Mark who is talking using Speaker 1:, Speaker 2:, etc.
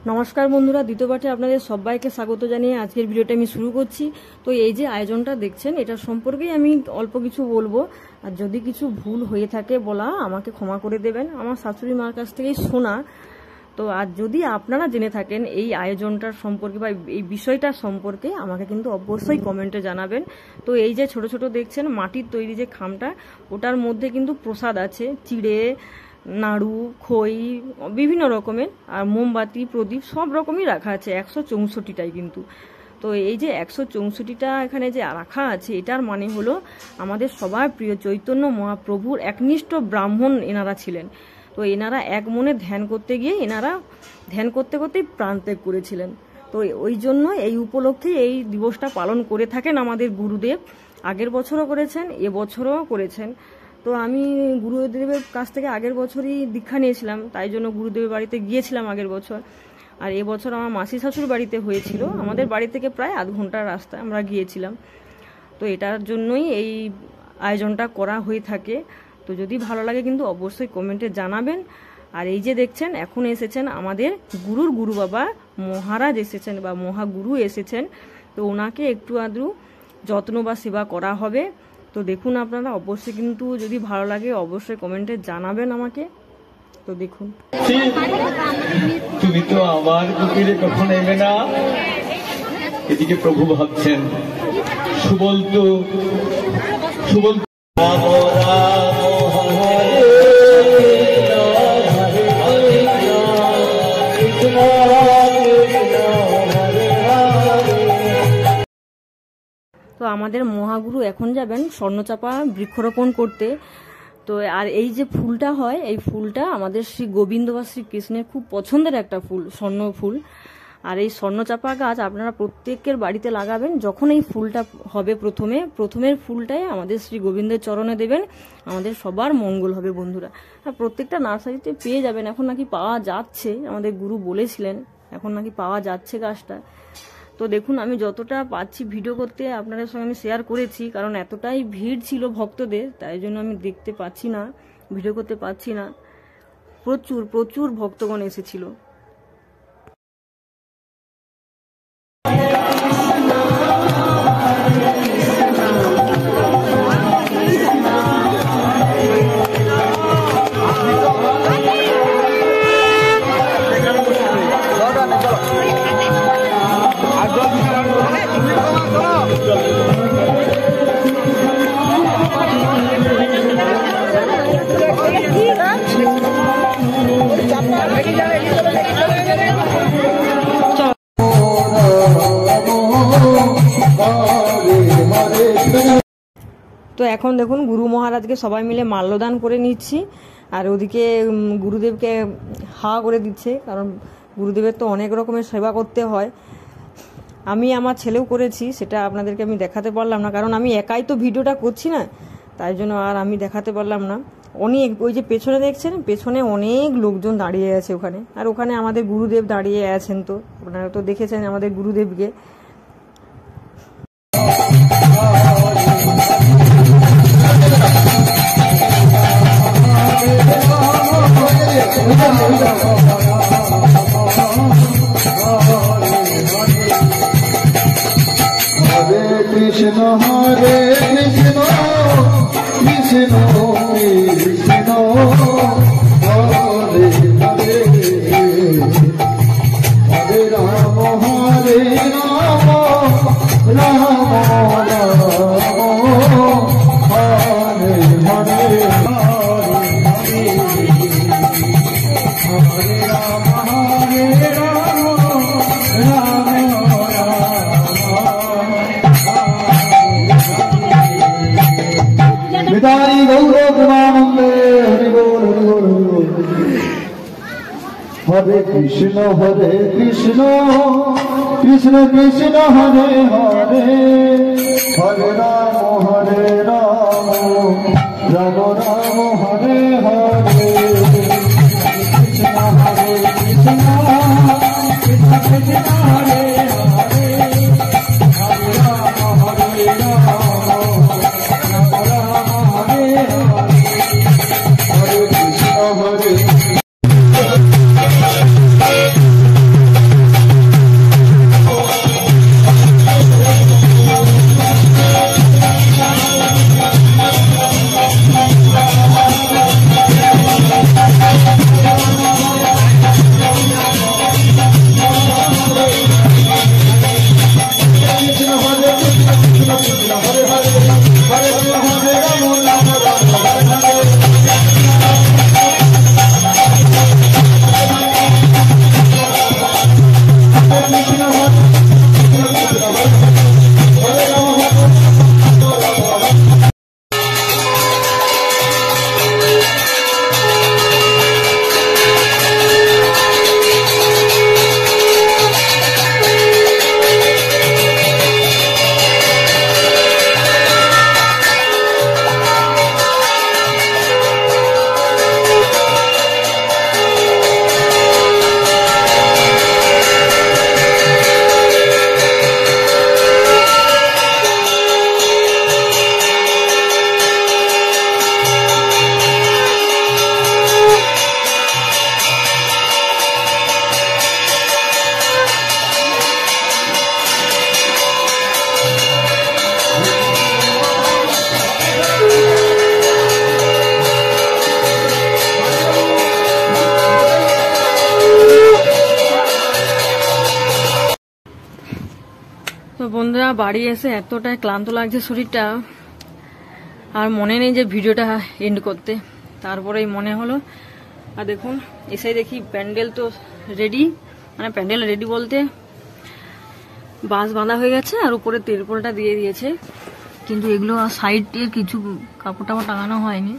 Speaker 1: নমস্কার বন্ধুরা, দ্বিতীয় পাঠে আপনাদের সবাইকে স্বাগত জানিয়ে আজকের ভিডিওটা আমি শুরু করছি। তো এই যে আয়োজনটা দেখছেন, এটা সম্পর্কেই আমি অল্প কিছু বলবো। আর যদি কিছু ভুল হয়ে থাকে বলা, আমাকে ক্ষমা করে দেবেন, আমার শাশুড়ি মার কাছ থেকেই শোনা। তো আর যদি আপনারা জেনে থাকেন এই আয়োজনটার সম্পর্কে বা এই বিষয়টার সম্পর্কে, আমাকে কিন্তু অবশ্যই কমেন্টে জানাবেন। তো এই যে ছোট ছোট দেখছেন মাটির তৈরি যে খামটা, ওটার মধ্যে কিন্তু প্রসাদ আছে, চিড়ে, নাড়ু, খই, বিভিন্ন রকমের, আর মোমবাতি, প্রদীপ সব রকমই রাখা আছে, 164টাই কিন্তু। তো এই যে 164টা এখানে যে রাখা আছে, এটার মানে হলো আমাদের সবার প্রিয় চৈতন্য মহাপ্রভুর একনিষ্ঠ ব্রাহ্মণ এনারা ছিলেন। তো এনারা এক মনে ধ্যান করতে গিয়ে এনারা ধ্যান করতে করতেই প্রাণত্যাগ করেছিলেন। তো ওই জন্য এই উপলক্ষে এই দিবসটা পালন করে থাকেন আমাদের গুরুদেব। আগের বছরও করেছেন, এবছরও করেছেন। তো আমি গুরুদেবের কাছ থেকে আগের বছরই দীক্ষা নিয়েছিলাম, তাই জন্য গুরুদেবের বাড়িতে গিয়েছিলাম আগের বছর। আর এবছর আমার মাসি শাশুর বাড়িতে হয়েছিল, আমাদের বাড়ি থেকে প্রায় আধ ঘন্টার রাস্তা আমরা গিয়েছিলাম। তো এটার জন্যই এই আয়োজনটা করা হয়ে থাকে। তো যদি ভালো লাগে কিন্তু অবশ্যই কমেন্টে জানাবেন। আর এই যে দেখছেন, এখন এসেছেন আমাদের গুরুর গুরু বাবা মহারাজ এসেছেন বা মহাগুরু এসেছেন। তো ওনাকে একটু আধটু যত্ন বা সেবা করা হবে। তো দেখুন আপনারা, অবশ্যই কিন্তু যদি ভালো লাগে অবশ্যই কমেন্টে জানাবেন আমাকে। তো দেখুন,
Speaker 2: তুমি তো আমার কুটিরে কখন এবে না, এদিকে প্রভু ভাবছেন সুবল
Speaker 1: তো আমাদের মহাগুরু এখন যাবেন স্বর্ণচাপা বৃক্ষরোপণ করতে। তো আর এই যে ফুলটা হয়, এই ফুলটা আমাদের শ্রী গোবিন্দ বা শ্রীকৃষ্ণের খুব পছন্দের একটা ফুল, স্বর্ণ ফুল। আর এই স্বর্ণচাপা গাছ আপনারা প্রত্যেকের বাড়িতে লাগাবেন। যখন এই ফুলটা হবে প্রথমের ফুলটাই আমাদের শ্রী গোবিন্দের চরণে দেবেন, আমাদের সবার মঙ্গল হবে বন্ধুরা। আর প্রত্যেকটা নার্সারিতে পেয়ে যাবেন, এখন নাকি পাওয়া যাচ্ছে, আমাদের গুরু বলেছিলেন এখন নাকি পাওয়া যাচ্ছে গাছটা। তো দেখুন, আমি যতটা পাচ্ছি ভিডিও করতে আপনাদের সঙ্গে আমি শেয়ার করেছি, কারণ এতটাই ভিড় ছিল ভক্তদের, তাই জন্য আমি দেখতে পাচ্ছি না, ভিডিও করতে পারছি না। প্রচুর ভক্তগণ এসেছিল। তো এখন দেখুন, গুরু মহারাজকে সবাই মিলে মাল্যদান করে নিচ্ছি। আর ওদিকে গুরুদেবকে হাওয়া করে দিচ্ছে, কারণ গুরুদেবের তো অনেক রকমের সেবা করতে হয়। আমি আমার ছেলেও করেছি, সেটা আপনাদেরকে আমি দেখাতে পারলাম না, কারণ আমি একাই তো ভিডিওটা করছি না, তাই জন্য আর আমি দেখাতে পারলাম না। অনেক, ওই যে পেছনে দেখছেন, পেছনে অনেক লোকজন দাঁড়িয়ে আছে ওখানে। আর ওখানে আমাদের গুরুদেব দাঁড়িয়ে আছেন, তো আপনারা তো দেখেছেন আমাদের গুরুদেবকে।
Speaker 3: হরে কৃষ্ণ হরে কৃষ্ণ কৃষ্ণ কৃষ্ণ হরে হরে হরে রাম হরে রাম রাম রাম হরে হরে হরে হরে রাম হরে রাম রাম বিদারি গৌর প্রেমানন্দে হরি বল হরি বল হরে কৃষ্ণ কৃষ্ণ কৃষ্ণ হরে হরে হরে রাম রাম রাম হরে হরে কৃষ্ণ হরে কৃষ্ণ কৃষ্ণ কৃষ্ণ হরে হরে হরে রাম হরে রাম
Speaker 1: বন্ধুরা বাড়ি এসে এতটাই ক্লান্ত লাগছে শরীরটা, আর মনে নেই যে ভিডিওটা এন্ড করতে, তারপরেই মনে হলো। আর দেখুন এসে দেখি প্যান্ডেল তো রেডি, মানে প্যান্ডেল রেডি বলতে বাঁশ বাঁধা হয়ে গেছে আর উপরে তিরপলটা দিয়ে দিয়েছে, কিন্তু এগুলো সাইড দিয়ে কিছু কাপড় টাপড় টাঙানো হয়নি।